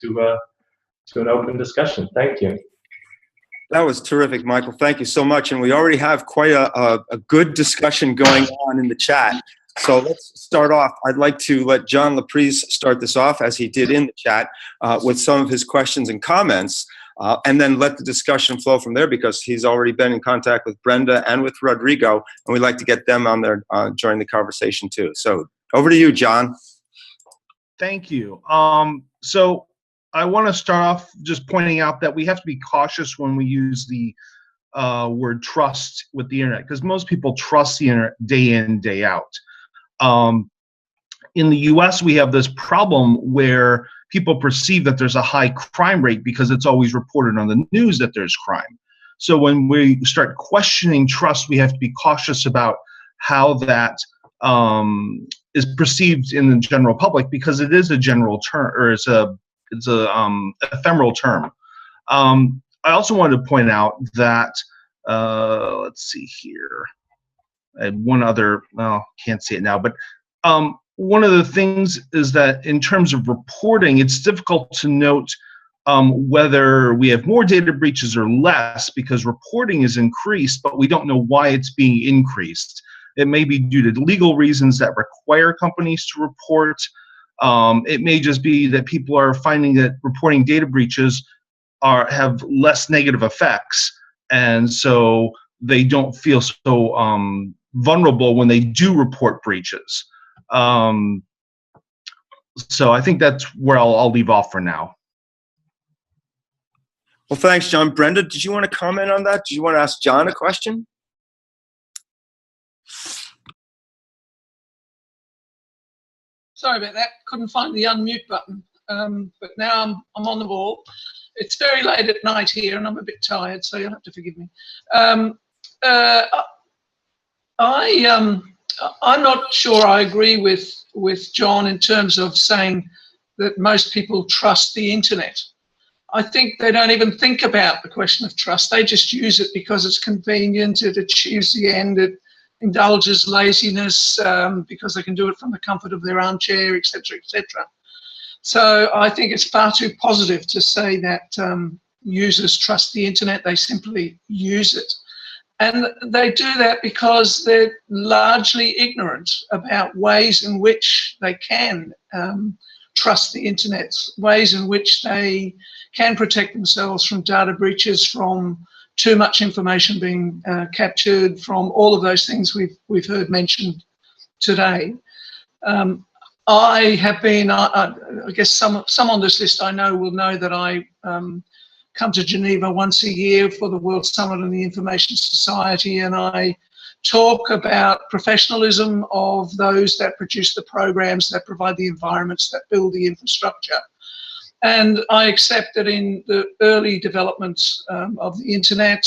to an open discussion. Thank you. That was terrific, Michael. Thank you so much. And we already have quite a good discussion going on in the chat. So let's start off. I'd like to let John Laprise start this off, as he did in the chat, with some of his questions and comments, and then let the discussion flow from there, because he's already been in contact with Brenda and with Rodrigo, and we'd like to get them on there join the conversation too. So over to you, John. Thank you. So I want to start off just pointing out that we have to be cautious when we use the word trust with the internet, because most people trust the internet day in, day out. In the US, we have this problem where people perceive that there's a high crime rate because it's always reported on the news that there's crime. So when we start questioning trust, we have to be cautious about how that is perceived in the general public, because it is a general term, or it's a ephemeral term. I also wanted to point out that, let's see here. I had one other, well, can't see it now, but one of the things is that in terms of reporting, it's difficult to note whether we have more data breaches or less, because reporting is increased, but we don't know why it's being increased. It may be due to legal reasons that require companies to report. It may just be that people are finding that reporting data breaches have less negative effects, and so they don't feel so vulnerable when they do report breaches. So I think that's where I'll leave off for now. Well, thanks, John. Brenda, did you want to comment on that? Did you want to ask John a question? Sorry about that. Couldn't find the unmute button. But now I'm on the ball. It's very late at night here, and I'm a bit tired, so you'll have to forgive me. I'm not sure I agree with John in terms of saying that most people trust the internet. I think they don't even think about the question of trust. They just use it because it's convenient, it achieves the end, it indulges laziness because they can do it from the comfort of their armchair, etc., etc. So I think it's far too positive to say that users trust the internet. They simply use it. And they do that because they're largely ignorant about ways in which they can trust the internet, ways in which they can protect themselves from data breaches, from too much information being captured, from all of those things we've heard mentioned today. I have been, I guess some on this list I know will know that I come to Geneva once a year for the World Summit on the Information Society, and I talk about professionalism of those that produce the programs, that provide the environments, that build the infrastructure. And I accept that in the early development of the internet,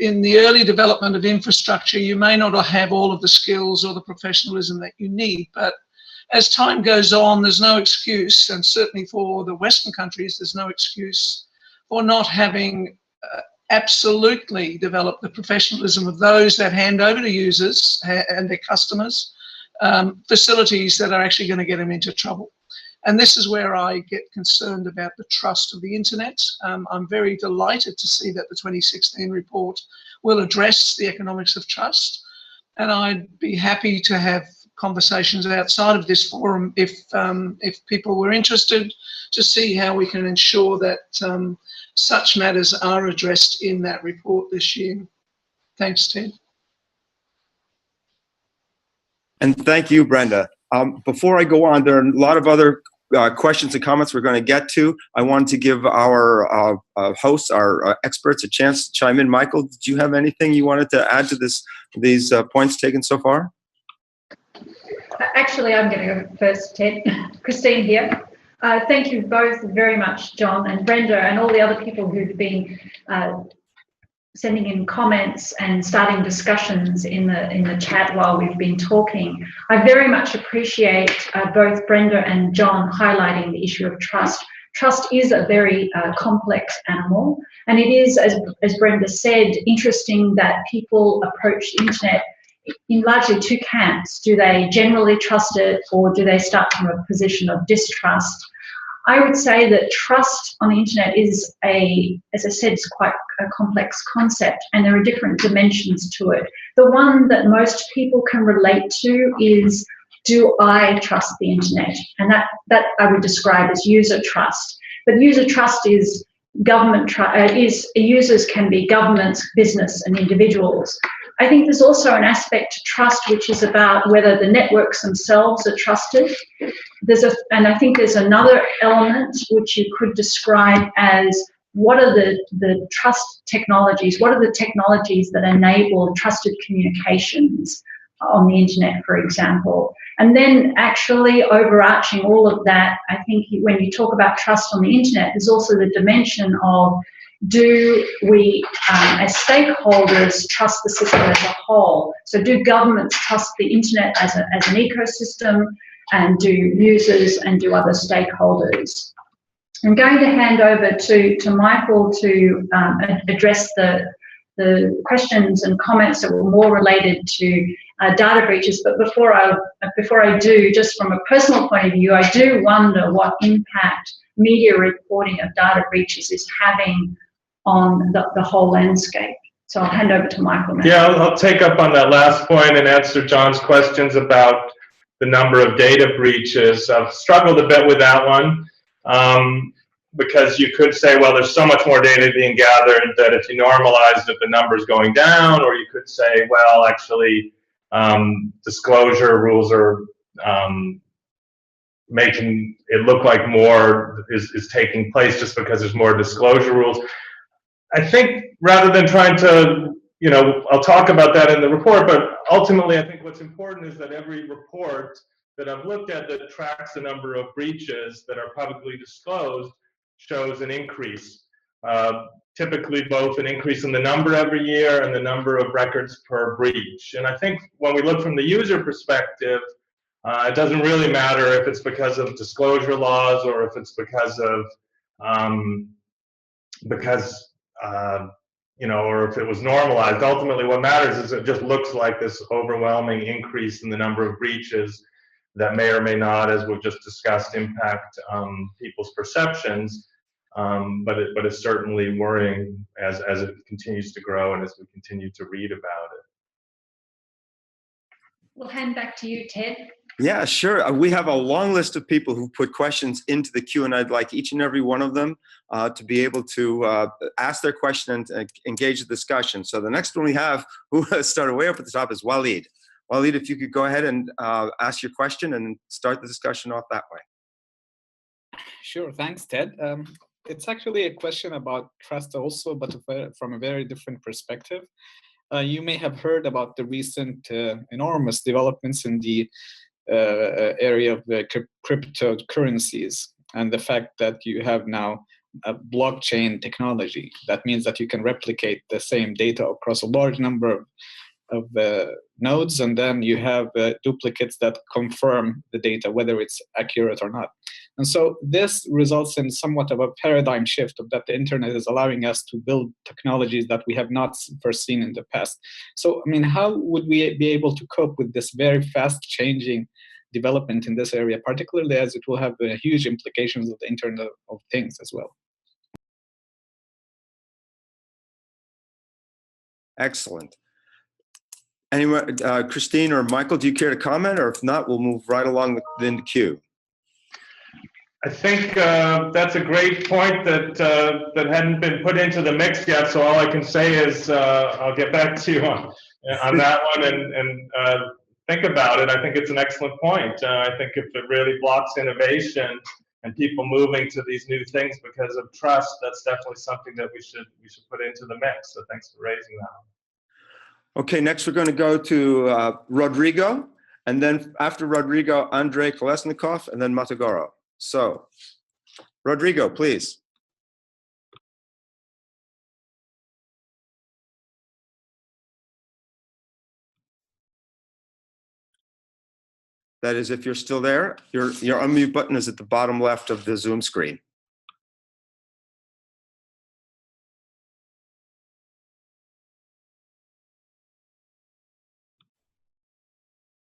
in the early development of infrastructure, you may not have all of the skills or the professionalism that you need, but as time goes on, there's no excuse, and certainly for the Western countries, there's no excuse for not having absolutely developed the professionalism of those that hand over to users and their customers facilities that are actually going to get them into trouble. And this is where I get concerned about the trust of the internet. I'm very delighted to see that the 2016 report will address the economics of trust, and I'd be happy to have conversations outside of this forum if people were interested, to see how we can ensure that such matters are addressed in that report this year. Thanks, Ted. And thank you, Brenda. Before I go on, there are a lot of other questions and comments we're going to get to. I wanted to give our hosts, our experts, a chance to chime in. Michael, did you have anything you wanted to add to these points taken so far? Actually, I'm going to go first, Ted. Christine here. Thank you both very much, John and Brenda, and all the other people who've been sending in comments and starting discussions in the chat while we've been talking. I very much appreciate both Brenda and John highlighting the issue of trust. Trust is a very complex animal, and it is, as Brenda said, interesting that people approach the internet in largely two camps. Do they generally trust it, or do they start from a position of distrust? I would say that trust on the internet is as I said, it's quite a complex concept, and there are different dimensions to it. The one that most people can relate to is, do I trust the internet? And that I would describe as user trust. But user trust is users can be governments, business, and individuals. I think there's also an aspect to trust which is about whether the networks themselves are trusted. And I think there's another element which you could describe as, what are the trust technologies? What are the technologies that enable trusted communications on the internet, for example? And then actually overarching all of that, I think when you talk about trust on the internet, there's also the dimension of, do we as stakeholders trust the system as a whole? So do governments trust the internet as an ecosystem, and do users and do other stakeholders? I'm going to hand over to Michael to address the questions and comments that were more related to data breaches. But before I do, just from a personal point of view, I do wonder what impact media reporting of data breaches is having on the whole landscape. So I'll hand over to Michael now. Yeah, I'll take up on that last point and answer John's questions about the number of data breaches. I've struggled a bit with that one, because you could say, well, there's so much more data being gathered that if you normalized it, the number's going down. Or you could say, well, actually, disclosure rules are making it look like more is taking place just because there's more disclosure rules. I think rather than trying to, I'll talk about that in the report, but ultimately I think what's important is that every report that I've looked at that tracks the number of breaches that are publicly disclosed shows an increase. Typically both an increase in the number every year and the number of records per breach. And I think when we look from the user perspective, it doesn't really matter if it's because of disclosure laws or if it's because of, or if it was normalized. Ultimately, what matters is it just looks like this overwhelming increase in the number of breaches that may or may not, as we've just discussed, impact people's perceptions. But it's certainly worrying as it continues to grow and as we continue to read about it. We'll hand back to you, Ted. Yeah, sure. We have a long list of people who put questions into the queue, and I'd like each and every one of them to be able to ask their question and engage the discussion. So the next one we have, who started way up at the top, is Waleed. Waleed, if you could go ahead and ask your question and start the discussion off that way. Sure, thanks, Ted. It's actually a question about trust also, but from a very different perspective. You may have heard about the recent enormous developments in the area of the cryptocurrencies and the fact that you have now a blockchain technology. That means that you can replicate the same data across a large number of nodes, and then you have duplicates that confirm the data, whether it's accurate or not. And so this results in somewhat of a paradigm shift of that the internet is allowing us to build technologies that we have not foreseen in the past. So, I mean, how would we be able to cope with this very fast changing development in this area, particularly as it will have huge implications of the Internet of Things as well? Excellent. Anyone, Christine or Michael, do you care to comment? Or if not, we'll move right along in the queue. I think that's a great point that hadn't been put into the mix yet. So all I can say is I'll get back to you on that one and think about it. I think it's an excellent point. I think if it really blocks innovation and people moving to these new things because of trust, that's definitely something that we should put into the mix. So thanks for raising that. Okay, next we're going to go to Rodrigo, and then after Rodrigo, Andrei Kolesnikov, and then Matagoro. So, Rodrigo, please. That is, if you're still there, your unmute button is at the bottom left of the Zoom screen.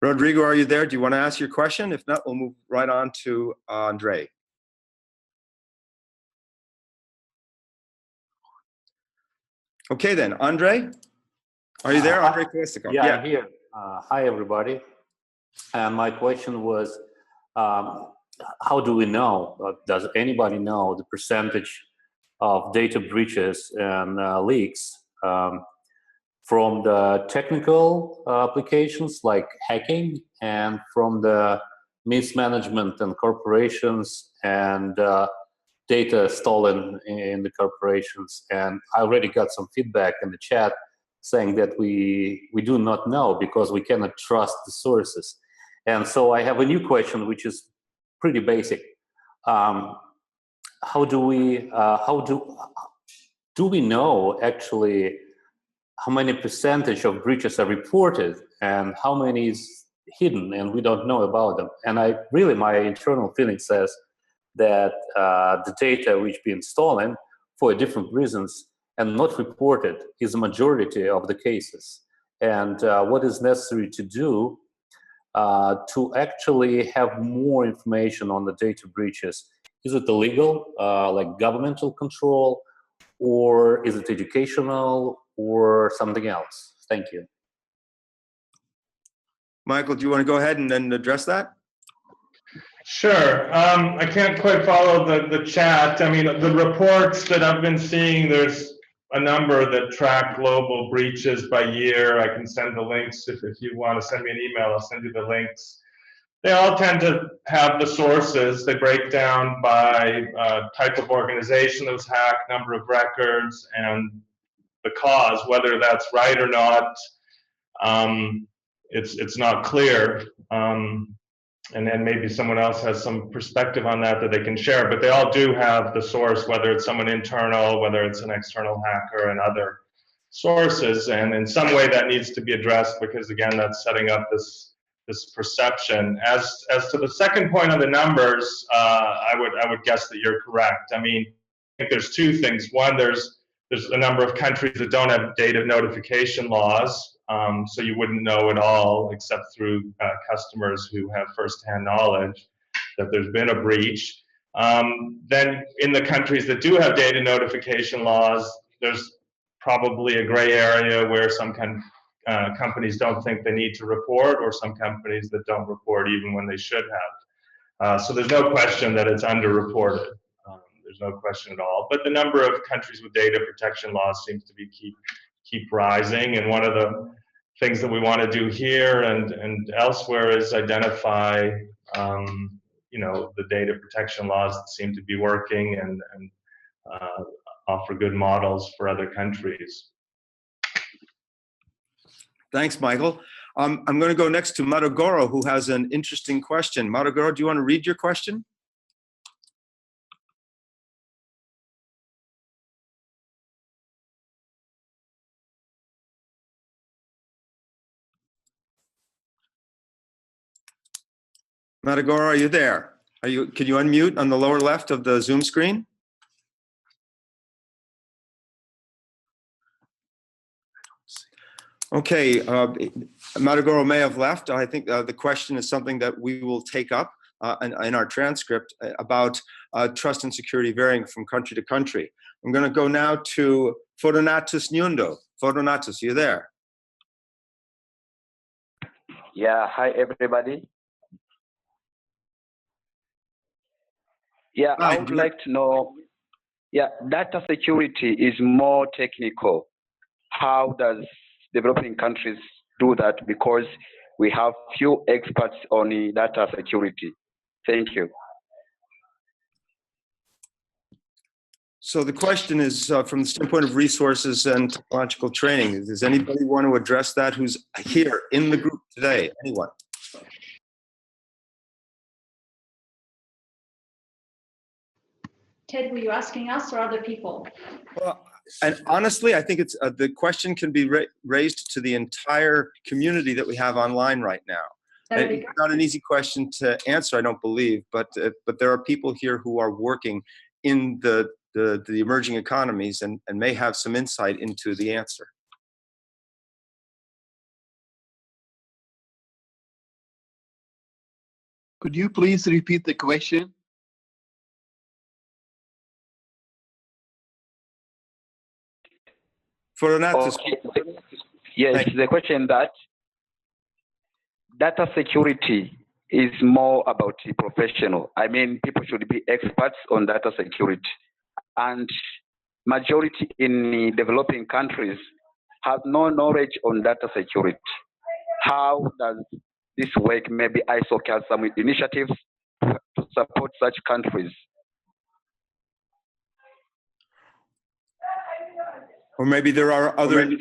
Rodrigo, are you there? Do you want to ask your question? If not, we'll move right on to Andrei. Okay then, Andre, are you there? Andre Koestikov. Yeah, I'm here. Hi, everybody. My question was, how do we know, does anybody know the percentage of data breaches and leaks from the technical applications like hacking and from the mismanagement and corporations and data stolen in the corporations? And I already got some feedback in the chat saying that we do not know because we cannot trust the sources. And so I have a new question, which is pretty basic. How do we know actually how many percentage of breaches are reported and how many is hidden and we don't know about them? And my internal feeling says that the data which being stolen for different reasons and not reported is a majority of the cases. And what is necessary to do to actually have more information on the data breaches? Is it illegal, like governmental control, or is it educational, or something else? Thank you. Michael, do you want to go ahead and then address that? Sure. I can't quite follow the chat. I mean, the reports that I've been seeing, there's a number that track global breaches by year. I can send the links if you want to send me an email. I'll send you the links. They all tend to have the sources. They break down by type of organization that was hacked, number of records, and the cause. Whether that's right or not, it's not clear. And then maybe someone else has some perspective on that they can share, but they all do have the source, whether it's someone internal, whether it's an external hacker, and other sources. And in some way that needs to be addressed, because again, that's setting up this perception. As to the second point on the numbers, I would guess that you're correct. I mean, I think there's two things. One, there's a number of countries that don't have data notification laws, so you wouldn't know at all except through customers who have firsthand knowledge that there's been a breach. Then in the countries that do have data notification laws, there's probably a gray area where some companies don't think they need to report, or some companies that don't report even when they should have. So there's no question that it's underreported. There's no question at all. But the number of countries with data protection laws seems to be keep rising. And one of the things that we want to do here and elsewhere is identify, the data protection laws that seem to be working and offer good models for other countries. Thanks, Michael. I'm going to go next to Madagoro, who has an interesting question. Madagoro, do you want to read your question? Madagoro, are you there? Can you unmute on the lower left of the Zoom screen? Okay, Madagoro may have left. I think the question is something that we will take up in our transcript about trust and security varying from country to country. I'm going to go now to Fortunatus Nyundo. Fortunatus, you there? Yeah, hi everybody. Yeah, Hi, I would like to know, data security is more technical. How does developing countries do that? Because we have few experts on data security. Thank you. So the question is from the standpoint of resources and technological training. Does anybody want to address that who's here in the group today? Anyone? Ted, were you asking us or other people? Well, and honestly, I think it's the question can be raised to the entire community that we have online right now. It's not an easy question to answer, I don't believe, but there are people here who are working in the emerging economies and may have some insight into the answer. Could you please repeat the question? Fortunato, Yes, Thank the question that data security is more about the professional. I mean, people should be experts on data security. And majority in the developing countries have no knowledge on data security. How does this work? Maybe ISOC has some initiatives to support such countries. or maybe there are other.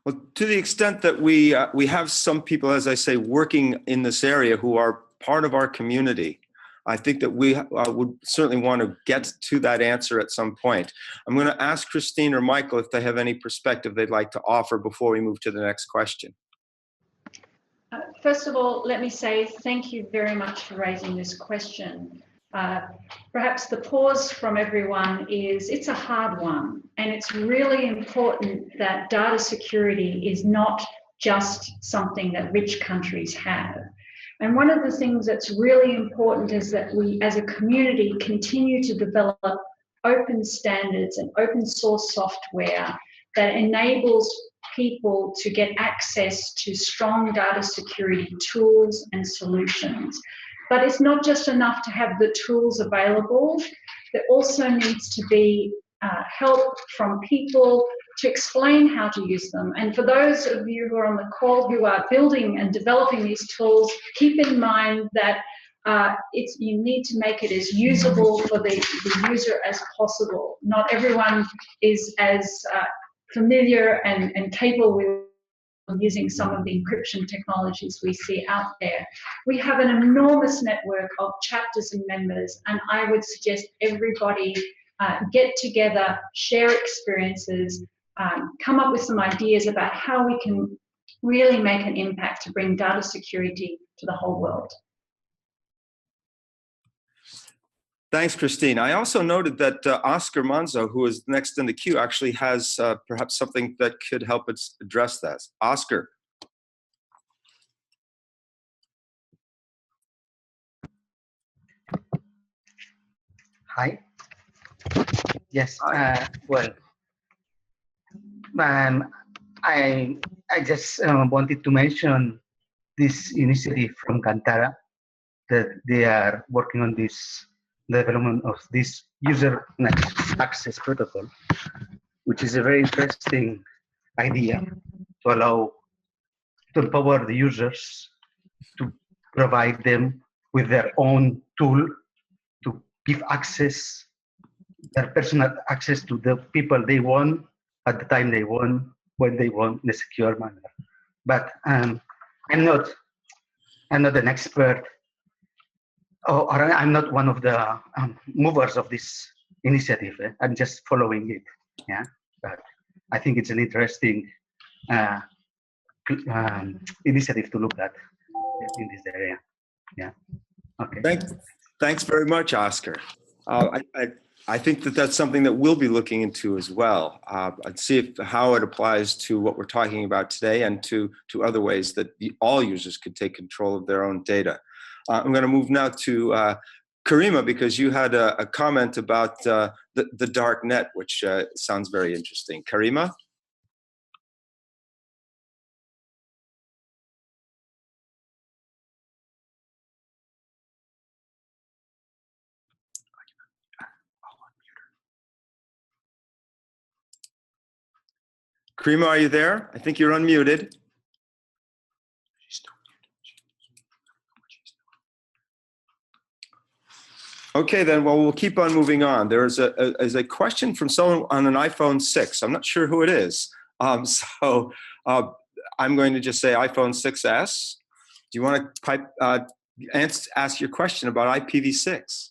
Well, to the extent that we have some people, as I say, working in this area who are part of our community, I think that we would certainly want to get to that answer at some point. I'm going to ask Christine or Michael if they have any perspective they'd like to offer before we move to the next question. First of all, let me say thank you very much for raising this question. Perhaps the pause from everyone is it's a hard one, and it's really important that data security is not just something that rich countries have. And one of the things that's really important is that we as a community continue to develop open standards and open source software that enables people to get access to strong data security tools and solutions. But it's not just enough to have the tools available. There also needs to be help from people to explain how to use them. And for those of you who are on the call who are building and developing these tools, keep in mind that you need to make it as usable for the user as possible. Not everyone is as familiar and capable with using some of the encryption technologies we see out there. We have an enormous network of chapters and members, and I would suggest everybody get together, share experiences, come up with some ideas about how we can really make an impact to bring data security to the whole world. Thanks, Christine. I also noted that Oscar Manzo, who is next in the queue, actually has perhaps something that could help us address that. Oscar. Hi. Yes. Well, I just wanted to mention this initiative from Kantara that they are working on this development of this user access protocol, which is a very interesting idea to allow to empower the users to provide them with their own tool to give access, their personal access to the people they want at the time they want, when they want, in a secure manner. But I'm not an expert, or I'm not one of the movers of this initiative. I'm just following it. Yeah, but I think it's an interesting initiative to look at in this area. Yeah. Okay. Thanks very much, Oscar. I think that that's something that we'll be looking into as well. I'd see how it applies to what we're talking about today and to other ways that all users could take control of their own data. I'm going to move now to Karima, because you had a comment about the dark net, which sounds very interesting. Karima? Karima, are you there? I think you're unmuted. Okay, then, well, we'll keep on moving on. There's a question from someone on an iPhone 6. I'm not sure who it is. So I'm going to just say iPhone 6S. Do you want to ask your question about IPv6?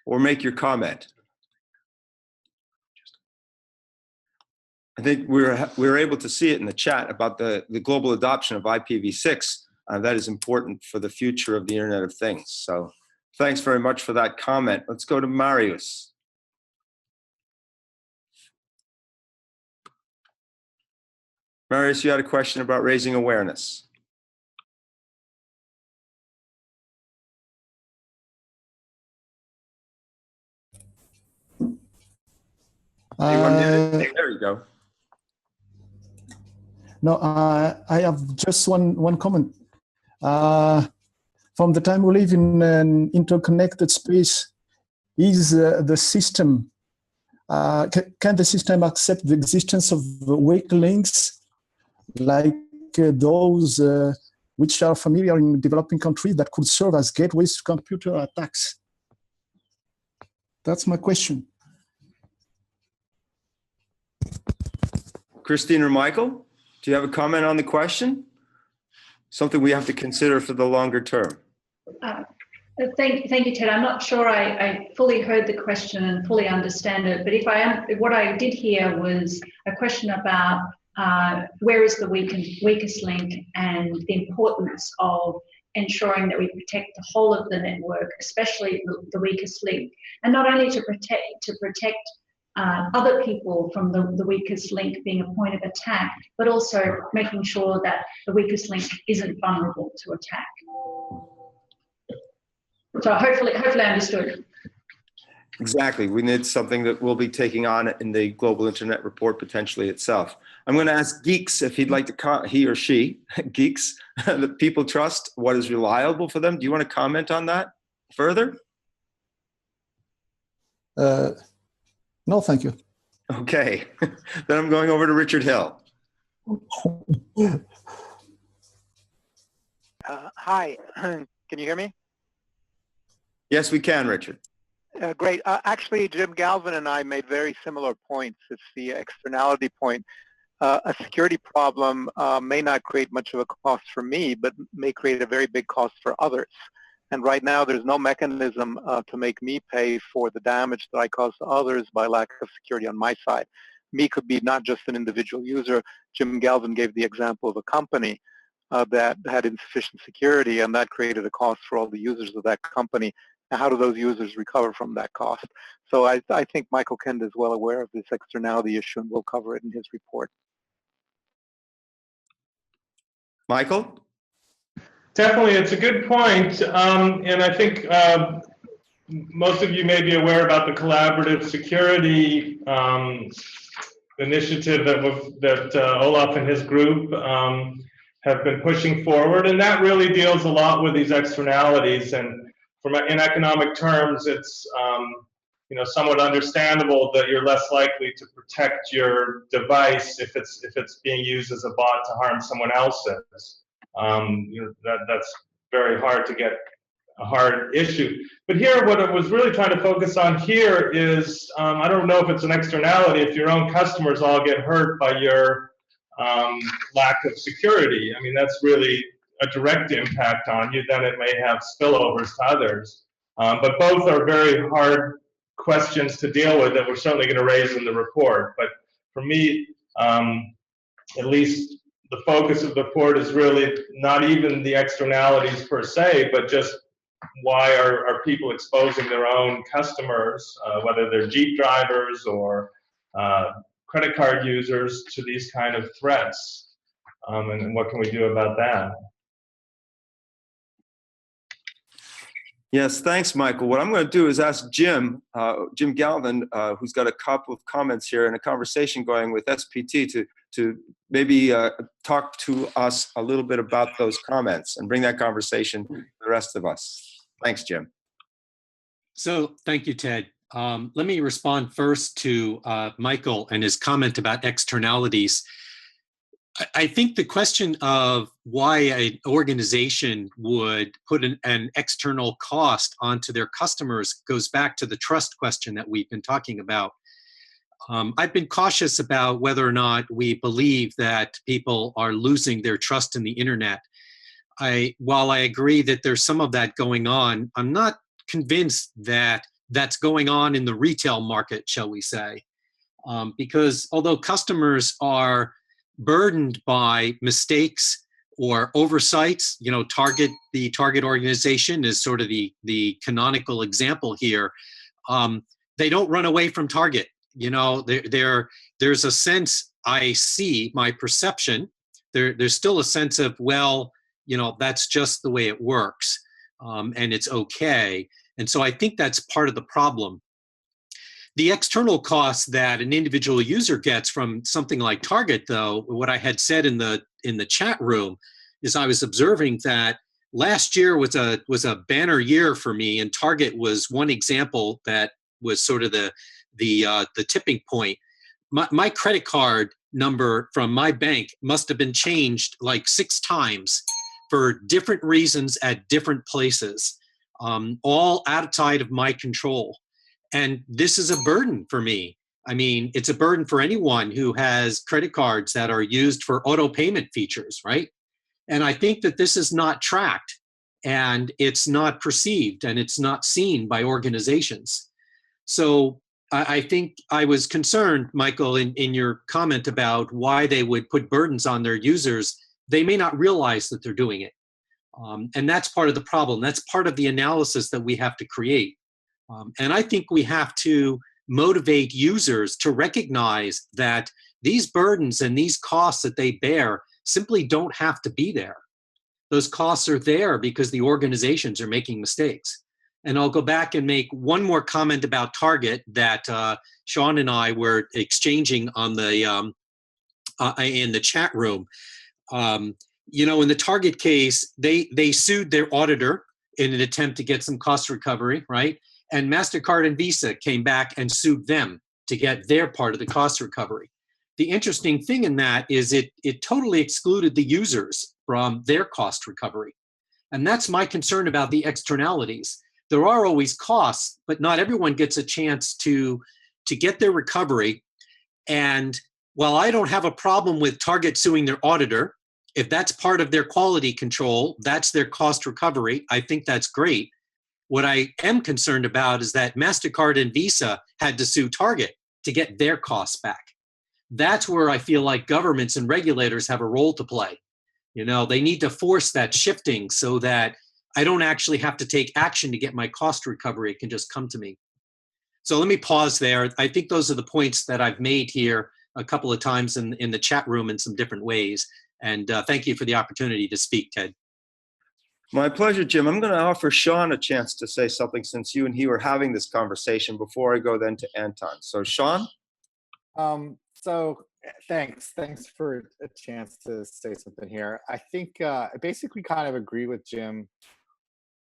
Or make your comment. I think we're able to see it in the chat about the global adoption of IPv6. That is important for the future of the Internet of Things. So thanks very much for that comment. Let's go to Marius. Marius, you had a question about raising awareness. You unmuted? There you go. No, I have just one comment. From the time we live in an interconnected space, is the system, can the system accept the existence of weak links like those which are familiar in developing countries that could serve as gateways to computer attacks? That's my question. Christine or Michael, do you have a comment on the question? Something we have to consider for the longer term. Thank you, Ted. I'm not sure I fully heard the question and fully understand it, but what I did hear was a question about where is the weakest link and the importance of ensuring that we protect the whole of the network, especially the weakest link, and not only to protect other people from the weakest link being a point of attack, but also making sure that the weakest link isn't vulnerable to attack. So hopefully I understood. Exactly. We need something that we'll be taking on in the Global Internet Report potentially itself. I'm going to ask Geeks if he'd like to, he or she, Geeks, that people trust what is reliable for them. Do you want to comment on that further? No, thank you. Okay. Then I'm going over to Richard Hill. Hi, can you hear me? Yes, we can, Richard. Great. Actually, Jim Galvin and I made very similar points. It's the externality point. A security problem may not create much of a cost for me, but may create a very big cost for others. And right now, there's no mechanism to make me pay for the damage that I cause to others by lack of security on my side. Me could be not just an individual user. Jim Galvin gave the example of a company that had insufficient security, and that created a cost for all the users of that company. Now, how do those users recover from that cost? So I think Michael Kend is well aware of this externality issue, and will cover it in his report. Michael? Definitely, it's a good point, and I think most of you may be aware about the collaborative security initiative that Olaf and his group have been pushing forward, and that really deals a lot with these externalities. And in economic terms, it's somewhat understandable that you're less likely to protect your device if it's being used as a bot to harm someone else's. That's very hard to get a hard issue. But here, what I was really trying to focus on here is, I don't know if it's an externality, if your own customers all get hurt by your lack of security. I mean, that's really a direct impact on you. Then it may have spillovers to others. But both are very hard questions to deal with that we're certainly going to raise in the report. But for me, at least, the focus of the report is really not even the externalities per se, but just why are people exposing their own customers, whether they're Jeep drivers or credit card users, to these kind of threats, and what can we do about that? Yes, thanks, Michael. What I'm going to do is ask Jim Galvin, who's got a couple of comments here and a conversation going with SPT to maybe talk to us a little bit about those comments and bring that conversation to the rest of us. Thanks, Jim. So thank you, Ted. Let me respond first to Michael and his comment about externalities. I think the question of why an organization would put an external cost onto their customers goes back to the trust question that we've been talking about. I've been cautious about whether or not we believe that people are losing their trust in the internet. While I agree that there's some of that going on, I'm not convinced that that's going on in the retail market, shall we say. Because although customers are burdened by mistakes or oversights, the Target organization is sort of the canonical example here. They don't run away from Target. You know, there's a sense I see, my perception, there's still a sense of, well, you know, that's just the way it works, and it's okay. And so I think that's part of the problem. The external costs that an individual user gets from something like Target, though, what I had said in the chat room is I was observing that last year was a banner year for me, and Target was one example that was sort of the tipping point. My credit card number from my bank must have been changed like 6 times for different reasons at different places, all outside of my control. And this is a burden for me. I mean, it's a burden for anyone who has credit cards that are used for auto payment features, right? And I think that this is not tracked, and it's not perceived, and it's not seen by organizations. So I think I was concerned, Michael, in your comment about why they would put burdens on their users. They may not realize that they're doing it. And that's part of the problem. That's part of the analysis that we have to create. And I think we have to motivate users to recognize that these burdens and these costs that they bear simply don't have to be there. Those costs are there because the organizations are making mistakes. And I'll go back and make one more comment about Target that Sean and I were exchanging on the in the chat room. You know, in the Target case, they sued their auditor in an attempt to get some cost recovery, right? And MasterCard and Visa came back and sued them to get their part of the cost recovery. The interesting thing in that is it totally excluded the users from their cost recovery. And that's my concern about the externalities. There are always costs, but not everyone gets a chance to get their recovery. And while I don't have a problem with Target suing their auditor, if that's part of their quality control, that's their cost recovery, I think that's great. What I am concerned about is that MasterCard and Visa had to sue Target to get their costs back. That's where I feel like governments and regulators have a role to play. You know, they need to force that shifting so that I don't actually have to take action to get my cost recovery. It can just come to me. So let me pause there. I think those are the points that I've made here a couple of times in the chat room in some different ways. And thank you for the opportunity to speak, Ted. My pleasure, Jim. I'm going to offer Sean a chance to say something since you and he were having this conversation before I go then to Anton. So Sean? So thanks for a chance to say something here. I think I basically kind of agree with Jim.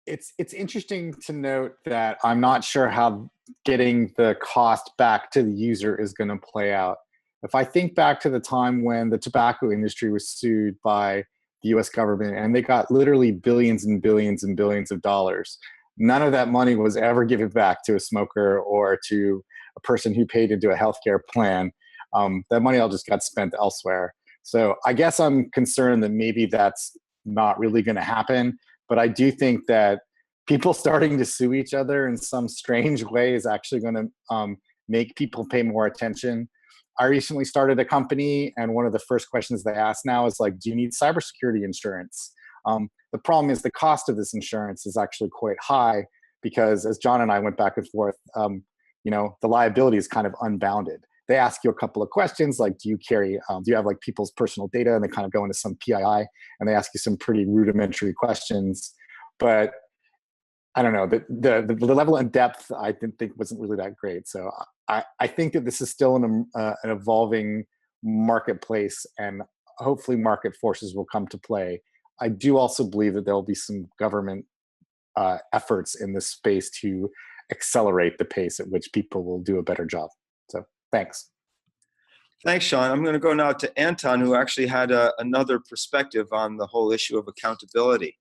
It's interesting to note that I'm not sure how getting the cost back to the user is going to play out. If I think back to the time when the tobacco industry was sued by the US government and they got literally billions and billions and billions of dollars, none of that money was ever given back to a smoker or to a person who paid into a healthcare plan. That money all just got spent elsewhere. So I guess I'm concerned that maybe that's not really going to happen. But I do think that people starting to sue each other in some strange way is actually going to make people pay more attention. I recently started a company, and one of the first questions they ask now is like, do you need cybersecurity insurance? The problem is the cost of this insurance is actually quite high because, as John and I went back and forth, you know, the liability is kind of unbounded. They ask you a couple of questions like, do you carry, do you have like people's personal data? And they kind of go into some PII and they ask you some pretty rudimentary questions. But I don't know, the level of depth I didn't think wasn't really that great. So I think that this is still an evolving marketplace, and hopefully market forces will come to play. I do also believe that there will be some government efforts in this space to accelerate the pace at which people will do a better job. So thanks. Thanks, Sean. I'm going to go now to Anton, who actually had another perspective on the whole issue of accountability,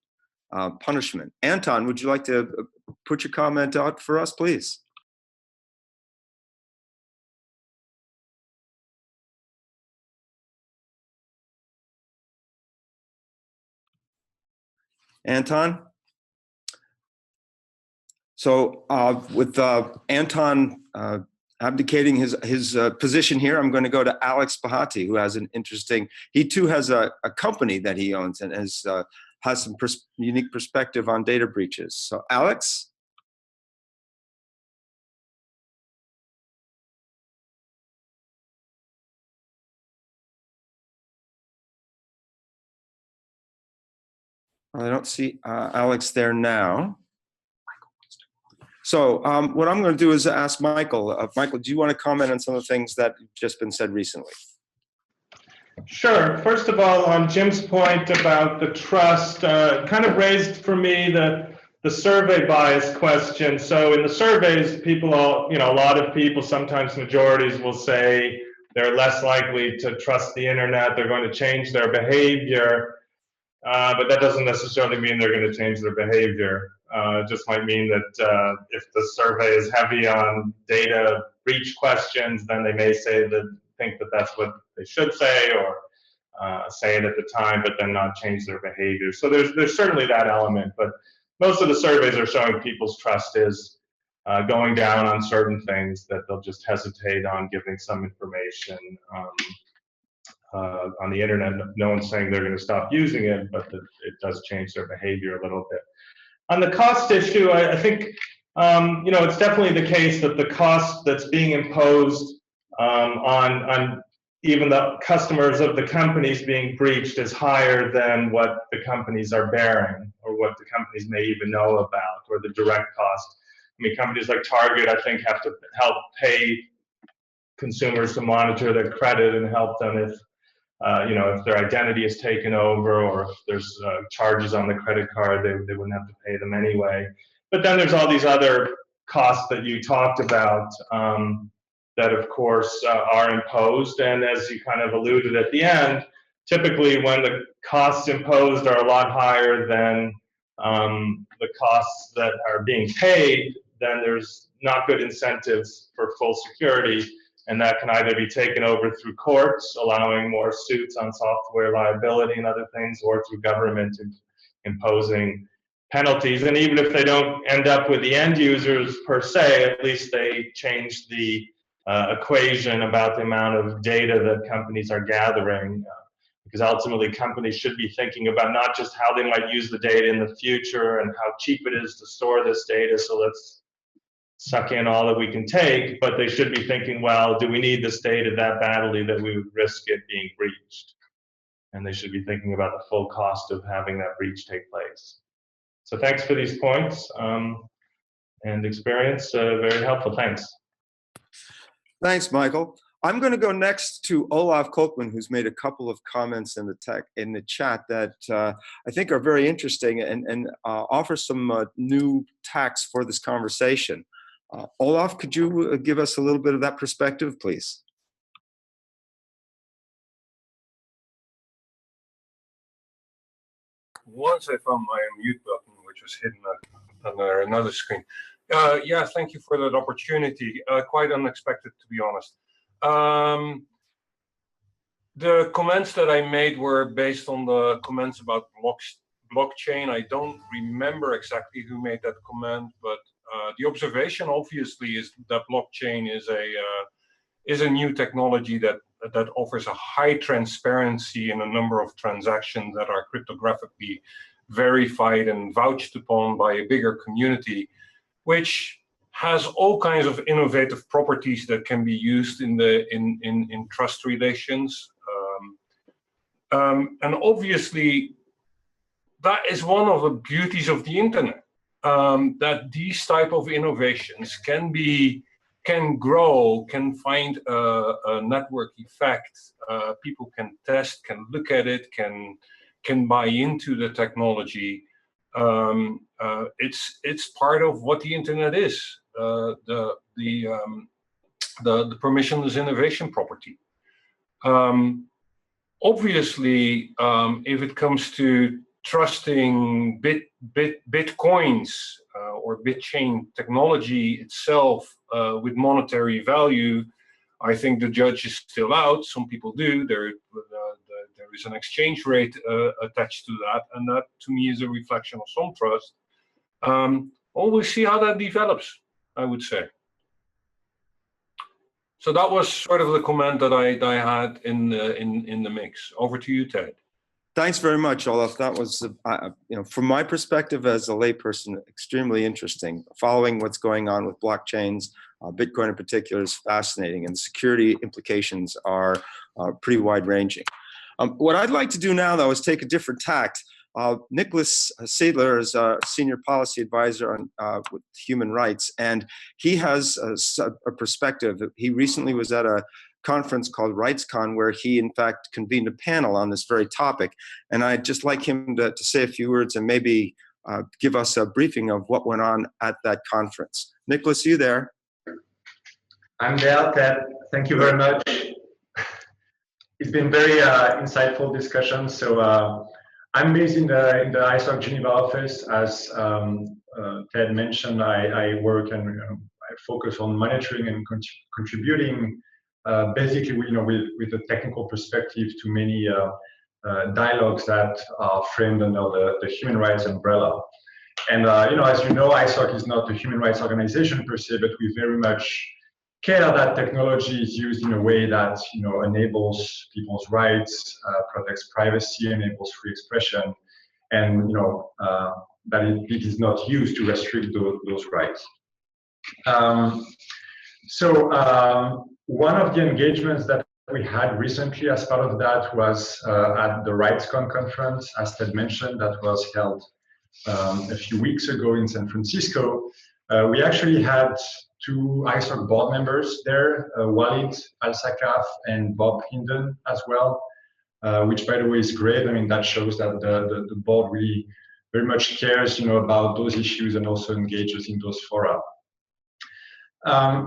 punishment. Anton, would you like to put your comment out for us, please? Anton? So with Anton abdicating his position here, I'm going to go to Alex Bahati, who has an interesting, he too has a company that he owns and has some unique perspective on data breaches. So Alex? I don't see Alex there now. So what I'm going to do is ask Michael. Michael, do you want to comment on some of the things that have just been said recently? Sure. First of all, on Jim's point about the trust, kind of raised for me the survey bias question. So in the surveys, people all, a lot of people, sometimes majorities, will say they're less likely to trust the internet. They're going to change their behavior, but that doesn't necessarily mean they're going to change their behavior. It just might mean that if the survey is heavy on data breach questions, then they may think that that's what they should say, or say it at the time, but then not change their behavior. So there's certainly that element, but most of the surveys are showing people's trust is going down on certain things, that they'll just hesitate on giving some information on the internet. No one's saying they're going to stop using it, but it does change their behavior a little bit. On the cost issue, I think it's definitely the case that the cost that's being imposed on even the customers of the companies being breached is higher than what the companies are bearing, or what the companies may even know about, or the direct cost. I mean, companies like Target, I think, have to help pay consumers to monitor their credit and help them if their identity is taken over, or if there's charges on the credit card, they wouldn't have to pay them anyway. But then there's all these other costs that you talked about that, of course, are imposed. And as you kind of alluded at the end, typically when the costs imposed are a lot higher than the costs that are being paid, then there's not good incentives for full security. And that can either be taken over through courts, allowing more suits on software liability and other things, or through government imposing penalties. And even if they don't end up with the end users per se, at least they change the equation about the amount of data that companies are gathering. Because ultimately, companies should be thinking about not just how they might use the data in the future and how cheap it is to store this data, so let's suck in all that we can take, but they should be thinking, well, do we need this data that badly that we would risk it being breached? And they should be thinking about the full cost of having that breach take place. So thanks for these points and experience. Very helpful. Thanks. Thanks, Michael. I'm going to go next to Olaf Kolkman, who's made a couple of comments in the chat that I think are very interesting and offer some new tacks for this conversation. Olaf, could you give us a little bit of that perspective, please? Once I found my mute button, which was hidden under another screen. Yeah, thank you for that opportunity. Quite unexpected, to be honest. The comments that I made were based on the comments about blockchain. I don't remember exactly who made that comment, but the observation obviously is that blockchain is a new technology that offers a high transparency in a number of transactions that are cryptographically verified and vouched upon by a bigger community, which has all kinds of innovative properties that can be used in trust relations. And obviously, that is one of the beauties of the internet, that these type of innovations can grow, can find a network effect. People can test, can look at it, can buy into the technology. It's part of what the internet is, the permissionless innovation property. Obviously, if it comes to trusting bitcoins or bitchain technology itself with monetary value, I think the judge is still out. Some people do. There is an exchange rate attached to that, and that to me is a reflection of some trust. We'll see how that develops, I would say. So that was sort of the comment that I had in the mix. Over to you, Ted. Thanks very much, Olaf. That was, from my perspective as a layperson, extremely interesting. Following what's going on with blockchains, Bitcoin in particular, is fascinating, and the security implications are pretty wide-ranging. What I'd like to do now, though, is take a different tact. Nicholas Sadler is a senior policy advisor on with human rights, and he has a perspective. He recently was at a conference called RightsCon, where he in fact convened a panel on this very topic. And I'd just like him to say a few words and maybe give us a briefing of what went on at that conference. Nicholas, you there? I'm there, Ted. Thank you very much. It's been very insightful discussion. So I'm based in the ISOC Geneva office. As Ted mentioned, I work and I focus on monitoring and contributing basically, with a technical perspective to many dialogues that are framed under the human rights umbrella. And as you know, ISOC is not a human rights organization per se, but we very much care that technology is used in a way that enables people's rights, protects privacy, enables free expression, and that it is not used to restrict those rights. One of the engagements that we had recently as part of that was at the RightsCon conference, as Ted mentioned, that was held a few weeks ago in San Francisco. We actually had two ISOC board members there, Walid Al-Sakaf and Bob Hinden as well, which by the way is great. I mean, that shows that the board really very much cares, about those issues and also engages in those fora.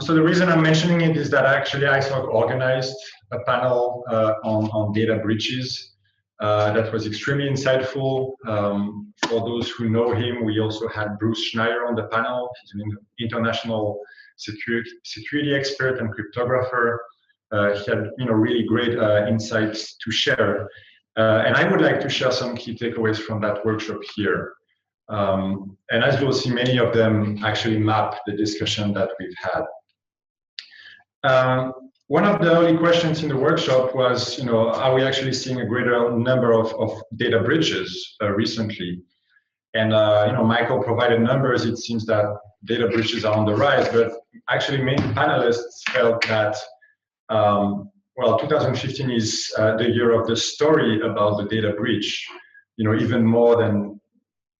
So the reason I'm mentioning it is that actually ISOC organized a panel on data breaches that was extremely insightful. For those who know him, we also had Bruce Schneier on the panel. He's an international security expert and cryptographer. He had really great insights to share. And I would like to share some key takeaways from that workshop here. And as you'll see, many of them actually map the discussion that we've had. One of the early questions in the workshop was, are we actually seeing a greater number of data breaches recently? And Michael provided numbers. It seems that data breaches are on the rise, but actually many panelists felt that, 2015 is the year of the story about the data breach, even more than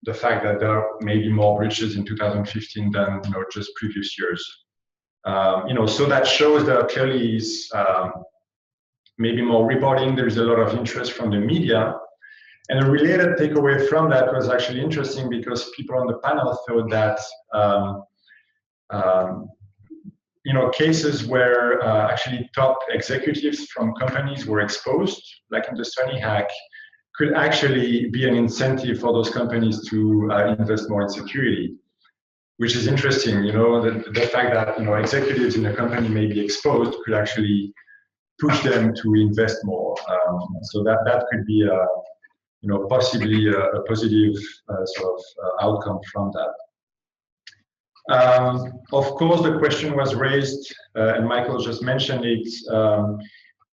the fact that there may be more breaches in 2015 than just previous years. So that shows that clearly is maybe more reporting. There's a lot of interest from the media. And a related takeaway from that was actually interesting because people on the panel thought that cases where actually top executives from companies were exposed, like in the Sunny hack, could actually be an incentive for those companies to invest more in security, which is interesting. The fact that executives in a company may be exposed could actually push them to invest more. So that could be possibly a positive sort of outcome from that. Of course, the question was raised, and Michael just mentioned it.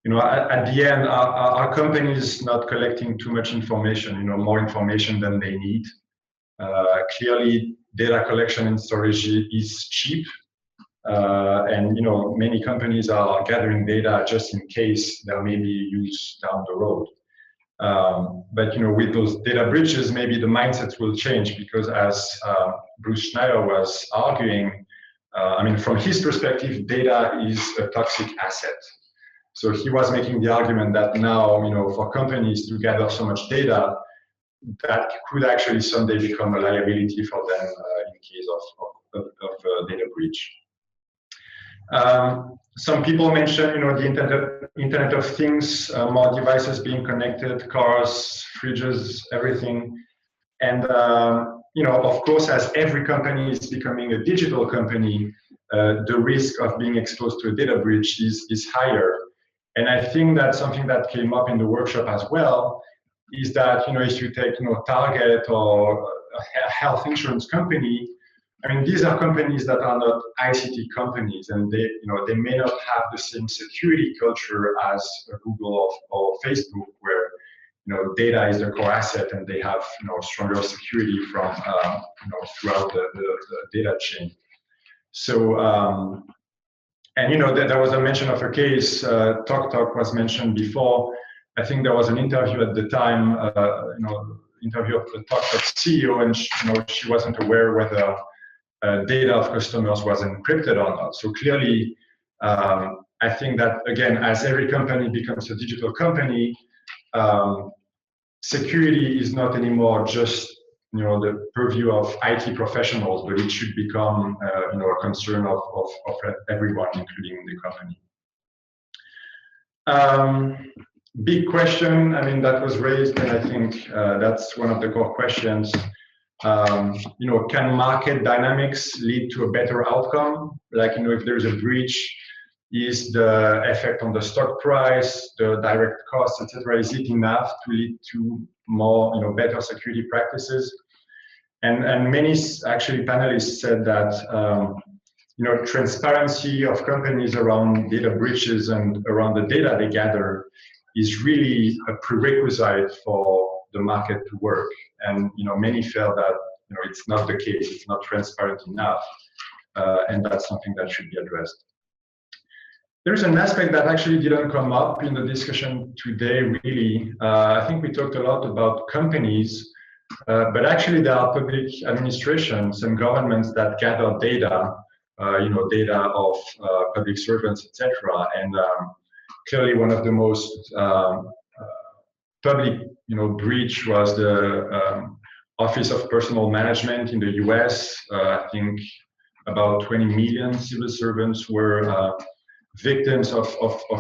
At the end, are companies not collecting too much information? More information than they need. Clearly, data collection and storage is cheap, and many companies are gathering data just in case there may be use down the road. But with those data breaches, maybe the mindset will change because, as Bruce Schneier was arguing, from his perspective, data is a toxic asset. So he was making the argument that now, for companies to gather so much data, that could actually someday become a liability for them in case of data breach. Some people mentioned, the Internet of Things, more devices being connected, cars, fridges, everything. And, of course, as every company is becoming a digital company, the risk of being exposed to a data breach is higher. And I think that something that came up in the workshop as well is that, if you take, Target or a health insurance company, these are companies that are not ICT companies, and they may not have the same security culture as Google or Facebook, where data is their core asset, and they have stronger security from throughout the data chain. So there was a mention of a case. TokTok was mentioned before. I think there was an interview at the time. interview of the Talkshop CEO, and she wasn't aware whether data of customers was encrypted or not. So clearly, I think that, again, as every company becomes a digital company, security is not anymore just the purview of IT professionals, but it should become a concern of everyone, including the company. Big question, I mean, that was raised, and I think that's one of the core questions. Can market dynamics lead to a better outcome? Like, if there's a breach, is the effect on the stock price, the direct costs, etc., is it enough to lead to more, better security practices? And many actually panelists said that transparency of companies around data breaches and around the data they gather is really a prerequisite for the market to work. And many felt that it's not the case, it's not transparent enough, and that's something that should be addressed. There's an aspect that actually didn't come up in the discussion today, really. I think we talked a lot about companies, but actually there are public administrations and governments that gather data, data of public servants, etc. And clearly one of the most public, breach was the Office of Personal Management in the US. I think about 20 million civil servants were victims of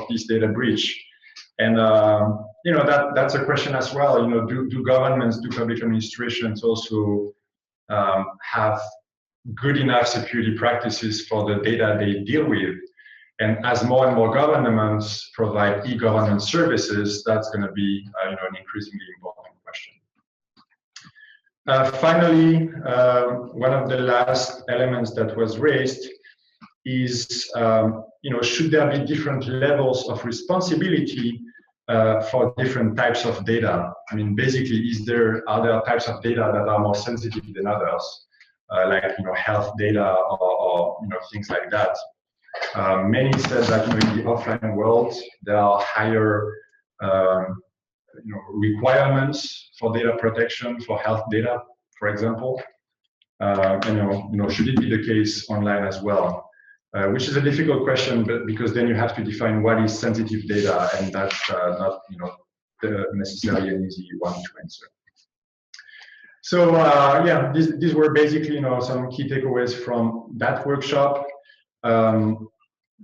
this data breach. And that's a question as well. Do governments, do public administrations also have good enough security practices for the data they deal with? And as more and more governments provide e-governance services, that's going to be an increasingly important question. Finally, one of the last elements that was raised is, should there be different levels of responsibility for different types of data? I mean, basically, are there types of data that are more sensitive than others, like health data or things like that? Many said that in the offline world there are higher requirements for data protection for health data, for example. Should it be the case online as well? Which is a difficult question, but because then you have to define what is sensitive data, and that's not necessarily an easy one to answer. So yeah, these were basically some key takeaways from that workshop.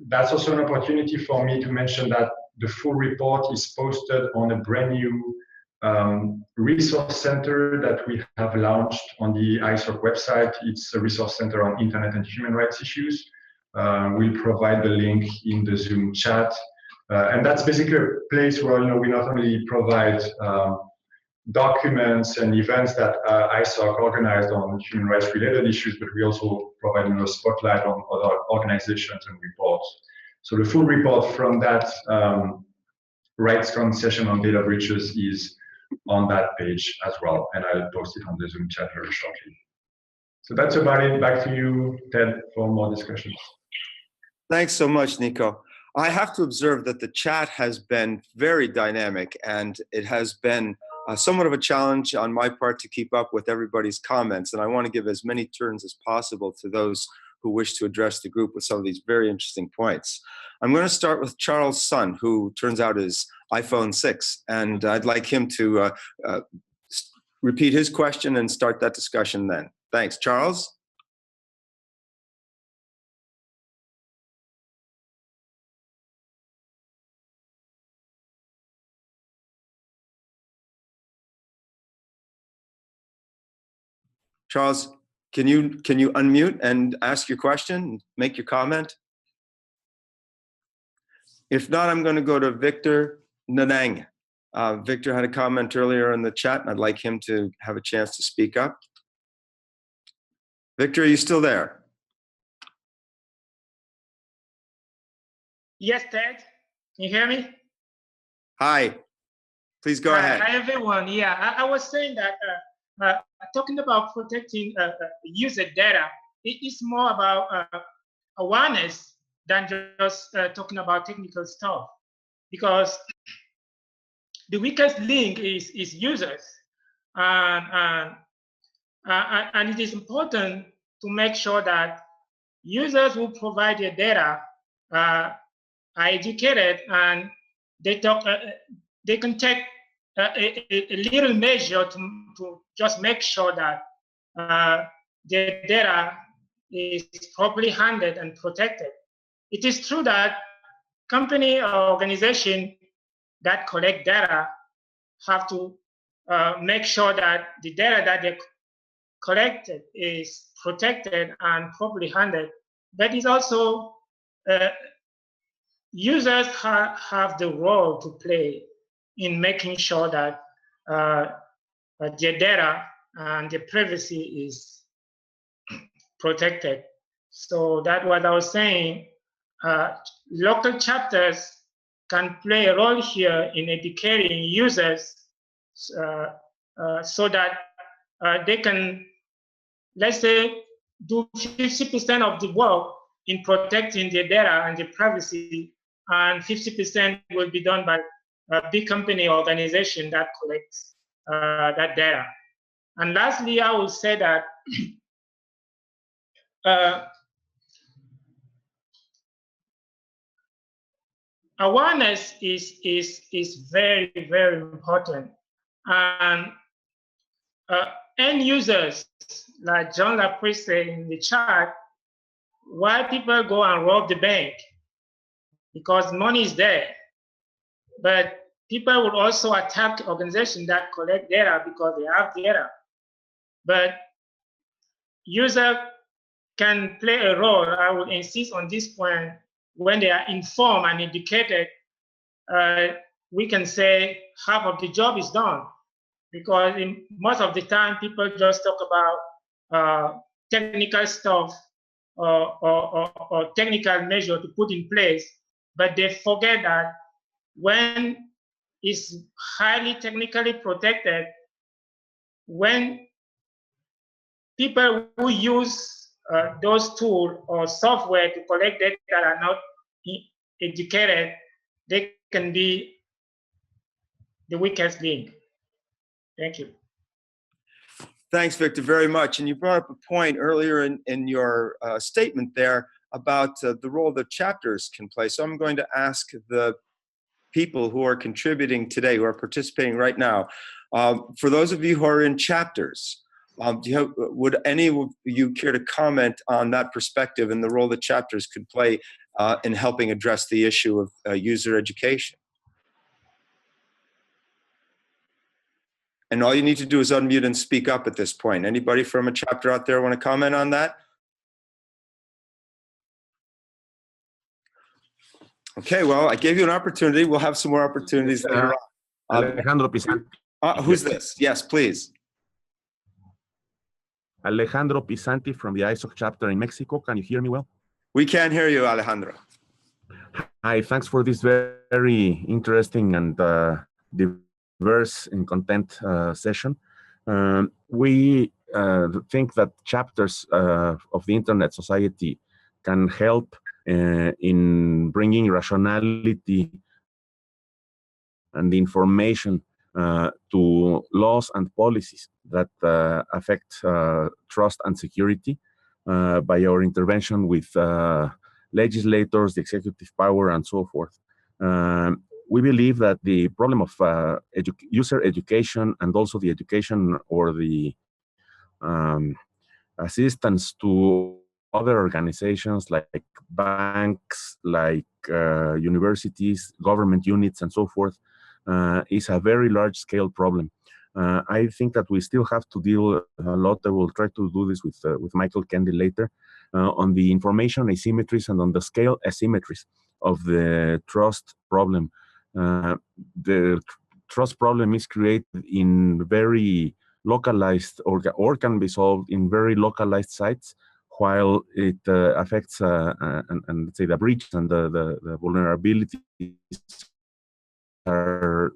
That's also an opportunity for me to mention that the full report is posted on a brand new resource center that we have launched on the ISOC website. It's a resource center on internet and human rights issues. We'll provide the link in the Zoom chat. And that's basically a place where we not only provide documents and events that ISOC organized on human rights related issues, but we also provide a spotlight on other organizations and reports. So the full report from that RightsCon session on data breaches is on that page as well, and I'll post it on the Zoom chat very shortly. So that's about it. Back to you, Ted, for more discussions. Thanks so much, Nico. I have to observe that the chat has been very dynamic, and it has been somewhat of a challenge on my part to keep up with everybody's comments, and I want to give as many turns as possible to those who wish to address the group with some of these very interesting points. I'm going to start with Charles' son, who turns out is iPhone 6, and I'd like him to repeat his question and start that discussion then. Thanks. Charles? Charles, can you unmute and ask your question, make your comment? If not, I'm going to go to Victor Nanang. Victor had a comment earlier in the chat, and I'd like him to have a chance to speak up. Victor, are you still there? Yes, Ted. Can you hear me? Hi. Please go ahead. Hi, everyone. Yeah, I was saying that talking about protecting user data, it is more about awareness than just talking about technical stuff, because the weakest link is users. and it is important to make sure that users who provide the data are educated, and they can take a little measure to just make sure that the data is properly handled and protected. It is true that company or organization that collect data have to make sure that the data that they collected is protected and properly handled. But it's also users have the role to play in making sure that their data and their privacy is protected. So that's what I was saying. Local chapters can play a role here in educating users so that they can, let's say, do 50% of the work in protecting their data and their privacy, and 50% will be done by a big company organization that collects that data. And lastly, I will say that awareness is very, very important. And end users, like John Lapre said in the chat, why people go and rob the bank? Because money is there. But people will also attack organizations that collect data because they have data. But users can play a role. I will insist on this point. When they are informed and educated, we can say half of the job is done. Because most of the time, people just talk about technical stuff or technical measure to put in place, but they forget that when it's highly technically protected, when people who use those tools or software to collect data are not educated, they can be the weakest link. Thank you. Thanks, Victor, very much. And you brought up a point earlier in your statement there about the role that chapters can play. So I'm going to ask the people who are contributing today, who are participating right now, for those of you who are in chapters, would any of you care to comment on that perspective and the role that chapters could play in helping address the issue of user education? And all you need to do is unmute and speak up at this point. Anybody from a chapter out there want to comment on that? Okay, well, I gave you an opportunity. We'll have some more opportunities later on. Alejandro Pisanti. Who's this? Yes, please. Alejandro Pisanti from the ISOC chapter in Mexico. Can you hear me well? We can hear you, Alejandro. Hi, thanks for this very interesting and diverse in content session. We think that chapters of the Internet Society can help in bringing rationality and information to laws and policies that affect trust and security by our intervention with legislators, the executive power, and so forth. We believe that the problem of user education and also the education or the assistance to other organizations like banks, like universities, government units, and so forth, is a very large-scale problem. I think that we still have to deal a lot. I will try to do this with Michael Kendi later on the information asymmetries and on the scale asymmetries of the trust problem. The trust problem is created in very localized or can be solved in very localized sites, while it affects and let's say the breach and the vulnerabilities are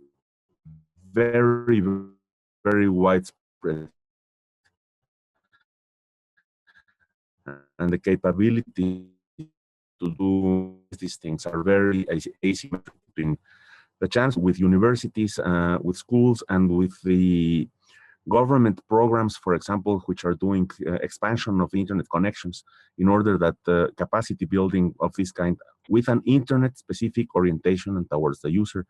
very, very widespread. And the capability to do these things are very asymmetric between the chance with universities, with schools, and with the government programs, for example, which are doing expansion of internet connections in order that the capacity building of this kind with an internet-specific orientation and towards the user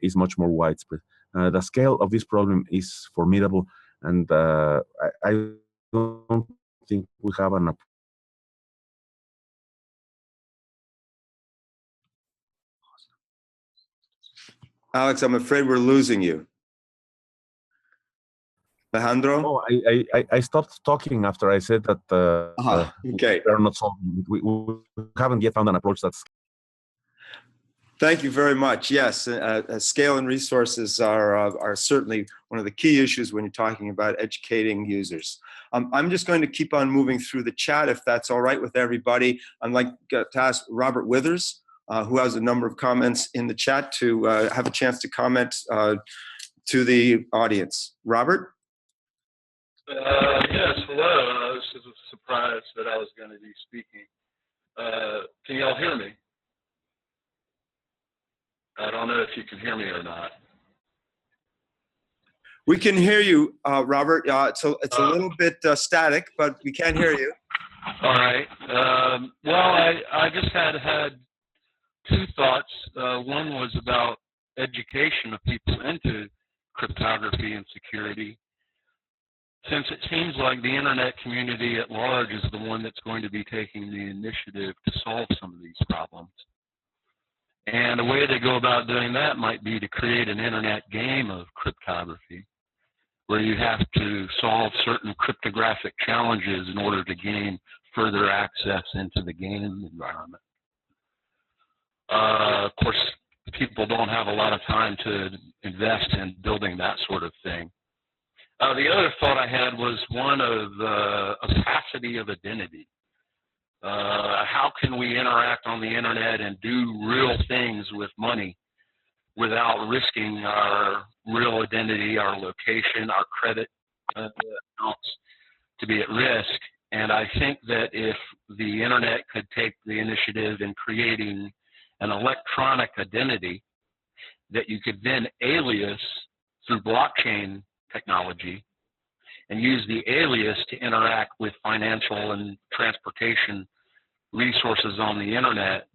is much more widespread. The scale of this problem is formidable, and I don't think we have an approach. Alex, I'm afraid we're losing you. Alejandro? Oh, I stopped talking after I said that okay. They're not we haven't yet found an approach that's. Thank you very much. Yes, scale and resources are certainly one of the key issues when you're talking about educating users. I'm just going to keep on moving through the chat, if that's all right with everybody. I'd like to ask Robert Withers, who has a number of comments in the chat, to have a chance to comment to the audience. Robert? Yes, hello. I was surprised that I was going to be speaking. Can y'all hear me? I don't know if you can hear me or not. We can hear you, Robert. It's a little bit static, but we can hear you. All right. Well, I just had two thoughts. One was about education of people into cryptography and security. Since it seems like the internet community at large is the one that's going to be taking the initiative to solve some of these problems. And a way to go about doing that might be to create an internet game of cryptography, where you have to solve certain cryptographic challenges in order to gain further access into the game environment. Of course, people don't have a lot of time to invest in building that sort of thing. The other thought I had was one of opacity of identity. How can we interact on the internet and do real things with money without risking our real identity, our location, our credit accounts to be at risk? And I think that if the internet could take the initiative in creating an electronic identity that you could then alias through blockchain technology and use the alias to interact with financial and transportation resources on the internet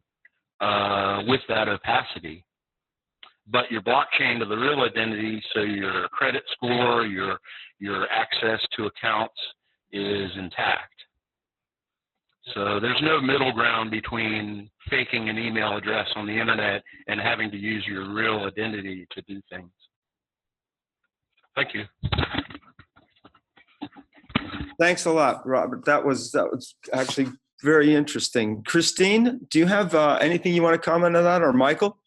with that opacity. But your blockchain to the real identity, so your credit score, your access to accounts is intact. So there's no middle ground between faking an email address on the internet and having to use your real identity to do things. Thank you. Thanks a lot, Robert. That was actually very interesting. Christine, do you have anything you want to comment on that, or Michael?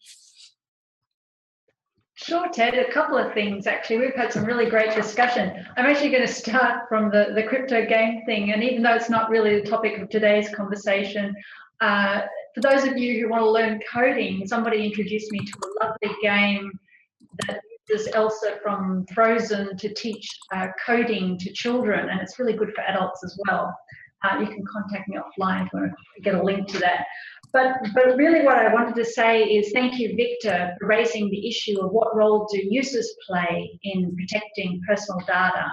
Sure, Ted. A couple of things, actually. We've had some really great discussion. I'm actually going to start from the crypto game thing, and even though it's not really the topic of today's conversation, for those of you who want to learn coding, somebody introduced me to a lovely game that uses Elsa from Frozen to teach coding to children, and it's really good for adults as well. You can contact me offline if you want to get a link to that. But really what I wanted to say is thank you, Victor, for raising the issue of what role do users play in protecting personal data.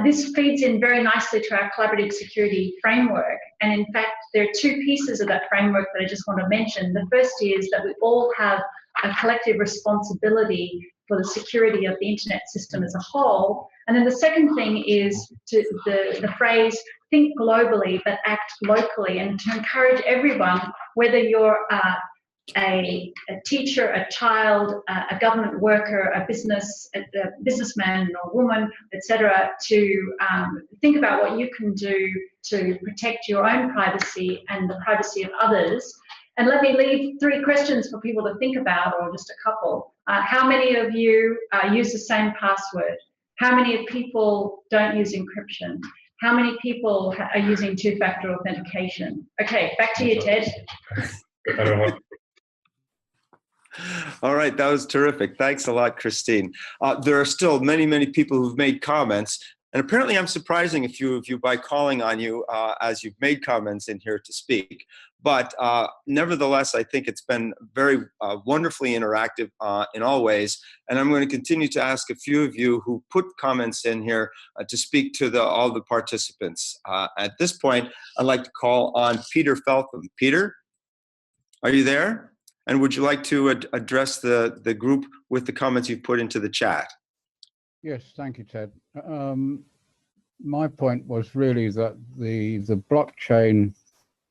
This feeds in very nicely to our collaborative security framework. And in fact, there are two pieces of that framework that I just want to mention. The first is that we all have a collective responsibility for the security of the internet system as a whole. And then the second thing is the phrase, think globally but act locally, and to encourage everyone, whether you're a teacher, a child, a government worker, a businessman or woman, etc., to think about what you can do to protect your own privacy and the privacy of others. And let me leave 3 questions for people to think about, or just a couple. How many of you use the same password? How many people don't use encryption? How many people are using 2-factor authentication? Okay, back to you, Ted. I don't want. All right, that was terrific. Thanks a lot, Christine. There are still many, many people who've made comments, And apparently I'm surprising a few of you by calling on you as you've made comments in here to speak. But nevertheless, I think it's been very wonderfully interactive in all ways. And I'm going to continue to ask a few of you who put comments in here to speak to all the participants. At this point, I'd like to call on Peter Feltham. Peter, are you there? And would you like to address the group with the comments you've put into the chat? Yes, thank you, Ted. My point was really that the blockchain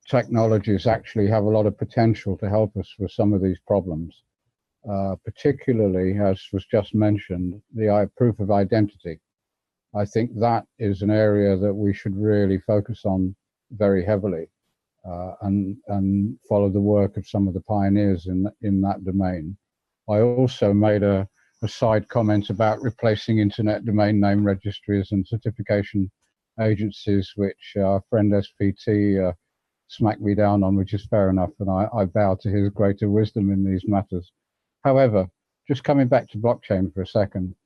technologies actually have a lot of potential to help us with some of these problems, particularly, as was just mentioned, the proof of identity. I think that is an area that we should really focus on very heavily and follow the work of some of the pioneers in that domain. I also made a side comment about replacing internet domain name registries and certification agencies, which our friend SPT smacked me down on, which is fair enough, and I bow to his greater wisdom in these matters. However, just coming back to blockchain for a second,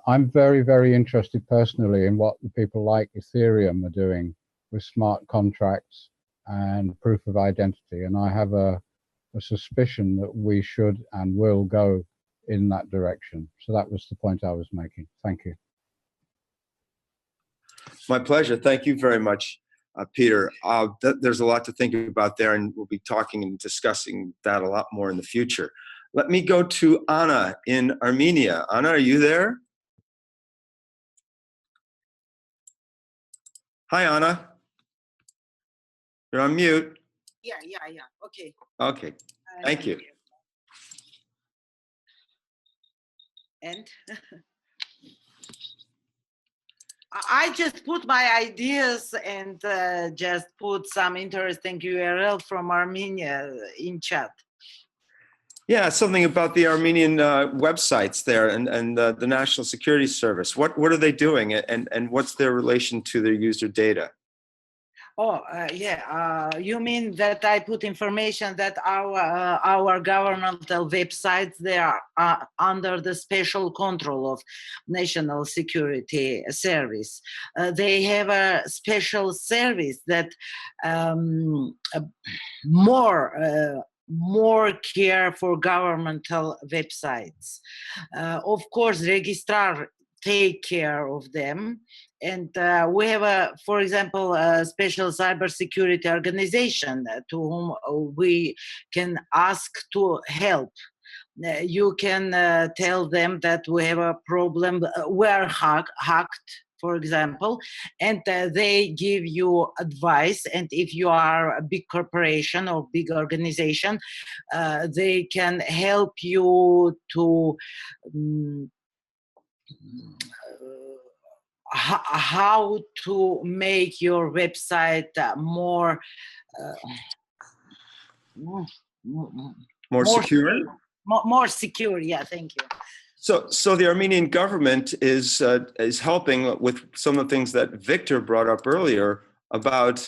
I'm very, very interested personally in what the people like Ethereum are doing with smart contracts and proof of identity, and I have a suspicion that we should and will go in that direction. So that was the point I was making. Thank you. My pleasure. Thank you very much, Peter. There's a lot to think about there, and we'll be talking and discussing that a lot more in the future. Let me go to Anna in Armenia. Anna, are you there? Hi, Anna. You're on mute. Yeah. Okay. Okay. Thank you. And I just put my ideas and just put some interesting URL from Armenia in chat. Yeah, something about the Armenian websites there and the National Security Service. What are they doing, and what's their relation to their user data? Oh, yeah. You mean that I put information that our governmental websites, they are under the special control of National Security Service. They have a special service that more care for governmental websites. Of course, registrar take care of them. And we have, for example, a special cybersecurity organization to whom we can ask to help. You can tell them that we have a problem, we are hacked, for example, and they give you advice. And if you are a big corporation or big organization, they can help you to how to make your website more secure? More secure, yeah, thank you. So the Armenian government is helping with some of the things that Victor brought up earlier about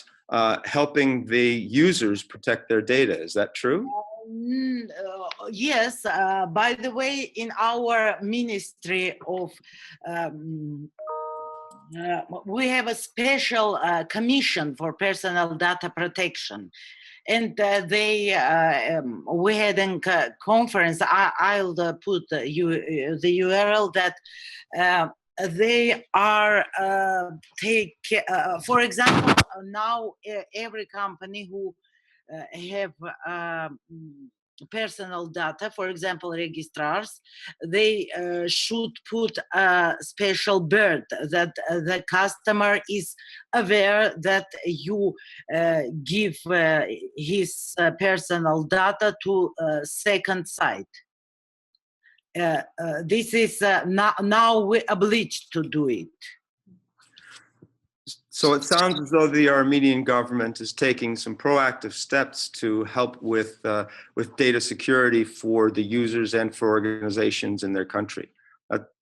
helping the users protect their data. Is that true? Yes. By the way, in our Ministry of we have a special commission for personal data protection, and we had a conference. I'll put the URL that they are for example, now every company who have personal data, for example, registrars, they should put a special bird that the customer is aware that you give his personal data to second site. This is now we're obliged to do it. So it sounds as though the Armenian government is taking some proactive steps to help with data security for the users and for organizations in their country.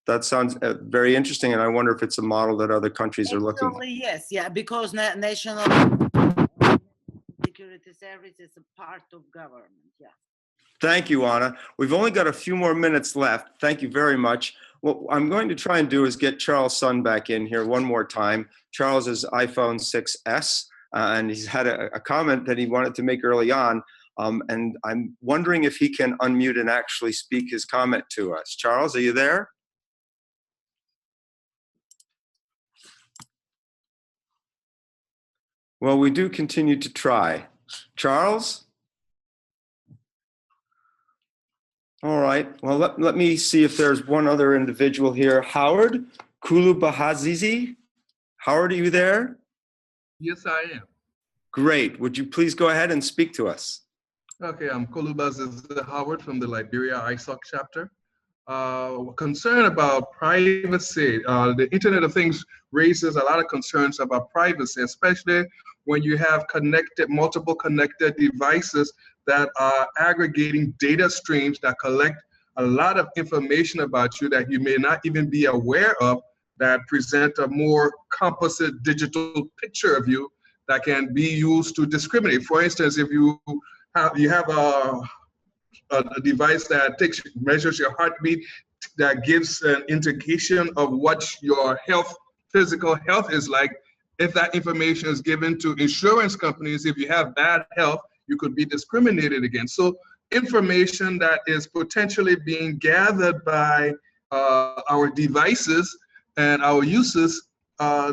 That sounds very interesting, and I wonder if it's a model that other countries are looking at. Yes, yeah, because National Security Service is a part of government, yeah. Thank you, Anna. We've only got a few more minutes left. Thank you very much. what I'm going to try and do is get Charles Sun back in here one more time. Charles is iPhone 6S, and he's had a comment that he wanted to make early on. And I'm wondering if he can unmute and actually speak his comment to us. Charles, are you there? Well, we do continue to try. Charles? All right, well, let me see if there's one other individual here. Howard Kulubahazizi. Howard, are you there? Yes, I am. Great. Would you please go ahead and speak to us? Okay, I'm Kulubahazizi Howard from the Liberia ISOC chapter. Concern about privacy. The Internet of Things raises a lot of concerns about privacy, especially when you have multiple connected devices that are aggregating data streams that collect a lot of information about you that you may not even be aware of, that present a more composite digital picture of you that can be used to discriminate. For instance, if you have a device that measures your heartbeat, that gives an indication of what your physical health is like. If that information is given to insurance companies, if you have bad health, you could be discriminated against. So information that is potentially being gathered by our devices and our uses,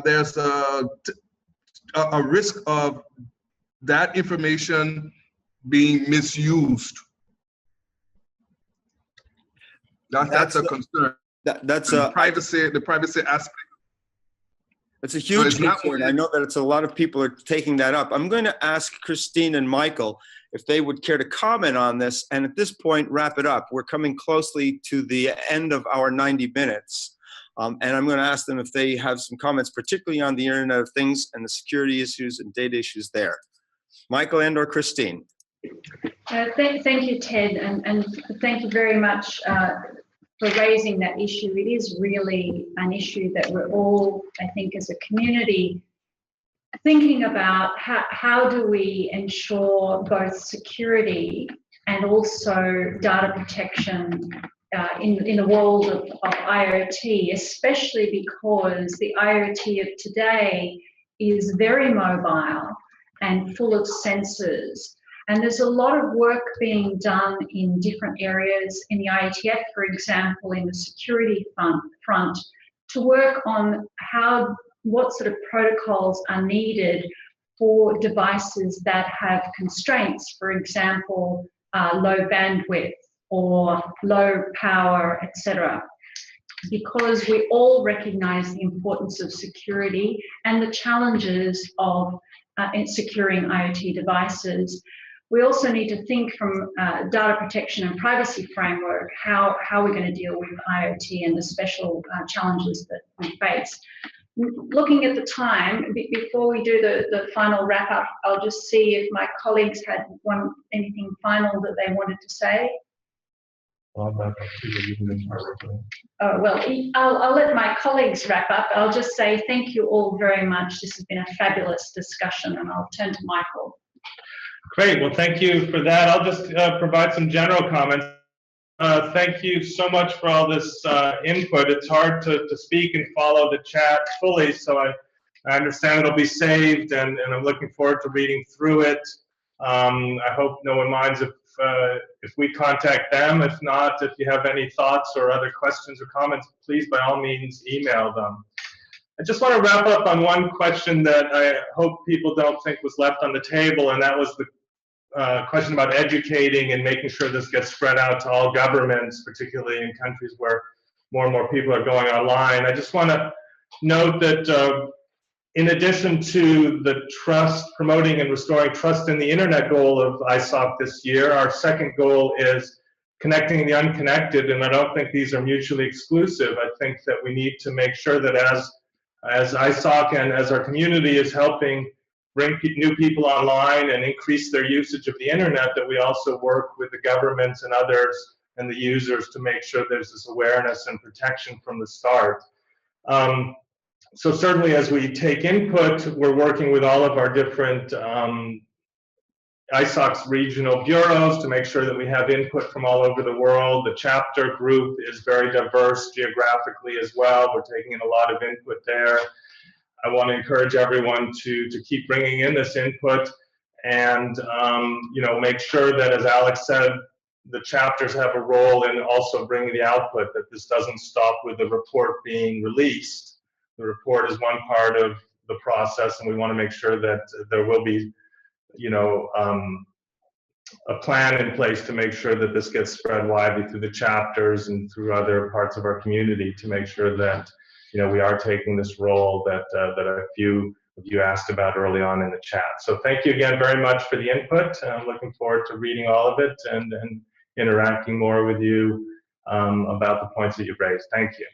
there's a risk of that information being misused. That's a concern. That's the privacy aspect. It's a huge concern. I know that it's a lot of people are taking that up. I'm going to ask Christine and Michael if they would care to comment on this, and at this point, wrap it up. We're coming closely to the end of our 90 minutes. And I'm going to ask them if they have some comments, particularly on the Internet of Things and the security issues and data issues there. Michael and or Christine. Thank you, Ted, and thank you very much for raising that issue. It is really an issue that we're all, I think, as a community, thinking about how do we ensure both security and also data protection in the world of IoT, especially because the IoT of today is very mobile and full of sensors. And there's a lot of work being done in different areas in the IETF, for example, in the security front, to work on what sort of protocols are needed for devices that have constraints, for example, low bandwidth or low power, etc. Because we all recognize the importance of security and the challenges of securing IoT devices. We also need to think from data protection and privacy framework how we're going to deal with IoT and the special challenges that we face. Looking at the time, before we do the final wrap up, I'll just see if my colleagues had anything final that they wanted to say. Oh, well, I'll let my colleagues wrap up. I'll just say thank you all very much. This has been a fabulous discussion, and I'll turn to Michael. Great, well, thank you for that. I'll just provide some general comments. Thank you so much for all this input. It's hard to speak and follow the chat fully, so I understand it'll be saved, and I'm looking forward to reading through it. I hope no one minds if we contact them. If not, if you have any thoughts or other questions or comments, please, by all means, email them. I just want to wrap up on one question that I hope people don't think was left on the table, and that was the question about educating and making sure this gets spread out to all governments, particularly in countries where more and more people are going online. I just want to note that in addition to the promoting and restoring trust in the internet goal of ISOC this year, our second goal is connecting the unconnected, and I don't think these are mutually exclusive. I think that we need to make sure that as ISOC and as our community is helping bring new people online and increase their usage of the internet, that we also work with the governments and others and the users to make sure there's this awareness and protection from the start. So certainly as we take input, we're working with all of our different ISOC's regional bureaus to make sure that we have input from all over the world. The chapter group is very diverse geographically as well. We're taking in a lot of input there. I want to encourage everyone to keep bringing in this input and make sure that, as Alex said, the chapters have a role in also bringing the output, that this doesn't stop with the report being released. The report is one part of the process, and we want to make sure that there will be a plan in place to make sure that this gets spread widely through the chapters and through other parts of our community to make sure that we are taking this role that a few of you asked about early on in the chat. So thank you again very much for the input. I'm looking forward to reading all of it and interacting more with you about the points that you've raised. Thank you.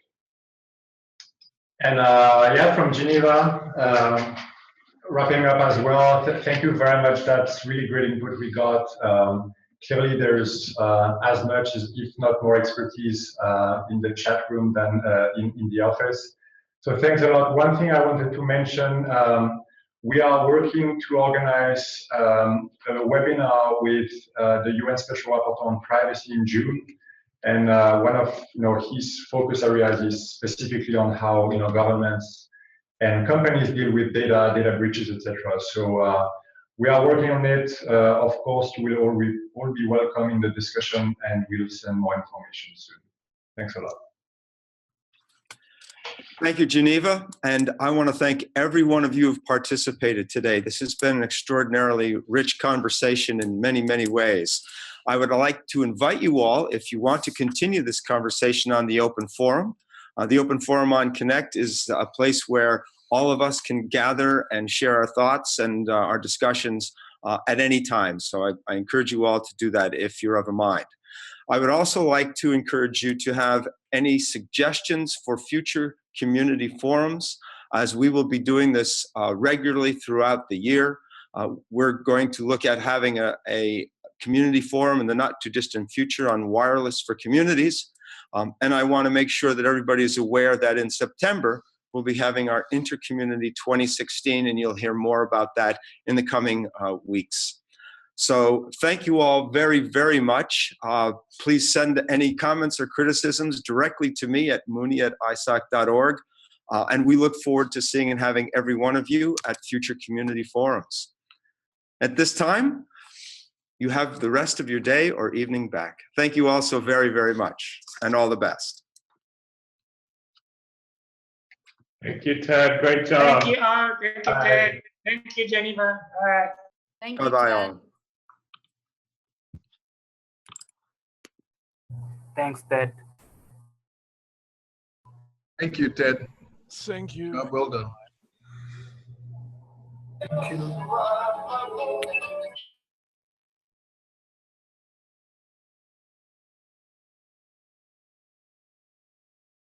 And yeah, from Geneva, wrapping up as well, thank you very much. That's really great input we got. Clearly, there's as much, if not more, expertise in the chat room than in the office. So thanks a lot. One thing I wanted to mention, we are working to organize a webinar with the UN Special Rapporteur on Privacy in June. And one of his focus areas is specifically on how governments and companies deal with data breaches, etc. So we are working on it. Of course, you will all be welcome in the discussion, and we'll send more information soon. Thanks a lot. Thank you, Geneva. And I want to thank every one of you who've participated today. This has been an extraordinarily rich conversation in many, many ways. I would like to invite you all, if you want to continue this conversation on the open forum. The Open Forum on Connect is a place where all of us can gather and share our thoughts and our discussions at any time. So I encourage you all to do that if you're of a mind. I would also like to encourage you to have any suggestions for future community forums, as we will be doing this regularly throughout the year. We're going to look at having a community forum in the not too distant future on wireless for communities. And I want to make sure that everybody is aware that in September, we'll be having our Intercommunity 2016, and you'll hear more about that in the coming weeks. So thank you all very, very much. Please send any comments or criticisms directly to me at mooney@isoc.org. And we look forward to seeing and having every one of you at future community forums. At this time, you have the rest of your day or evening back. Thank you all so very, very much, and all the best. Thank you, Ted. Great job. Thank you all. Thank you, Ted. Thank you, Geneva. All right. Thank you. Bye-bye all. Thanks, Ted. Thank you, Ted. Thank you. Job well done. Thank you.